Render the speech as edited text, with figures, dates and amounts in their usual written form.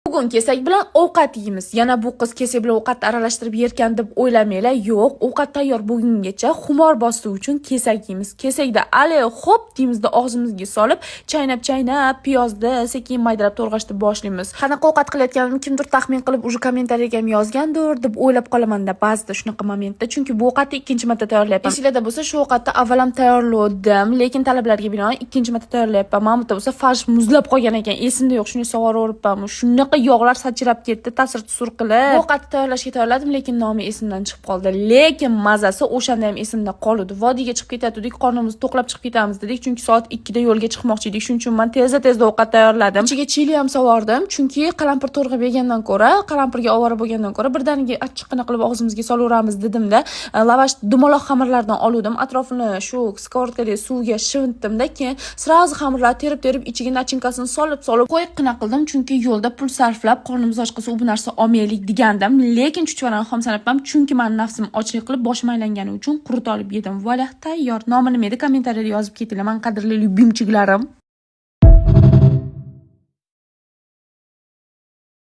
Bugun kesak bilan ovqat yeymiz. Yana bu qiz kesak bilan ovqatni aralashtirib yerkan deb o'ylamanglar. Yo'q, ovqat tayyor bo'lgungacha xumor bosituv uchun kesak yeymiz. Kesakda ale hop deymizda og'zimizga solib, chaynab piyozni sekin maydalab to'rg'ashni boshlaymiz. Qanaqa ovqat qilayotganimni kimdir taxmin qilib, uje kommentariyaga ham yozgandir deb o'ylab qolaman-da ba'zida shunaqa momentda. Chunki bu ovqatni ikkinchi marta tayyorlayapman. Esingizda bo'lsa, shu ovqatni avval ham tayyorladim, lekin talablarga binoan ikkinchi marta tayyorlayapman. Mana bu bo'lsa farsh muzlab qolgan ekan. Esimda yo'q, shuni sug'oraveribman. Shunaqa yog'lar sachirab ketdi, ta'sir qilib. Bu ovqatni tayyorlashga tayyorladim, lekin nomi esimdan chiqib qoldi. Lekin mazasi o'shanda ham esimda qoldi. Vodiyga chiqib ketayotdik, qornimizni to'qlab chiqib ketamiz dedik, chunki soat 2 da yo'lga chiqmoqchi edik. Shuning uchun men tezda ovqat tayyorladim. Ichiga chili ham sovordim, chunki qalampir to'rg'ib yegandan ko'ra, qalampirga ovora bo'lgandan ko'ra birdaniga achchiqqina qilib og'zimizga solaveramiz dedim-da. Lavash dumaloq xamirlardan oldim, atrofini shu skоворodkadagi suvga shivitdim-da, keyin srazi xamirlarni terib ichiga nachinkasini solib qo'yiqqina qildim, chunki yo'lda pul sarflab qornimiz och qilsa u bu narsa olmaylik degandim, lekin chuchvarani xom sanabman, chunki men nafsim ochlik qilib boshim aylangani uchun qurut olib yedim. Voila, tayyor. Nomi nima edi? Kommentariyada yozib ketinglar, men qadrli lyubimchiklarim.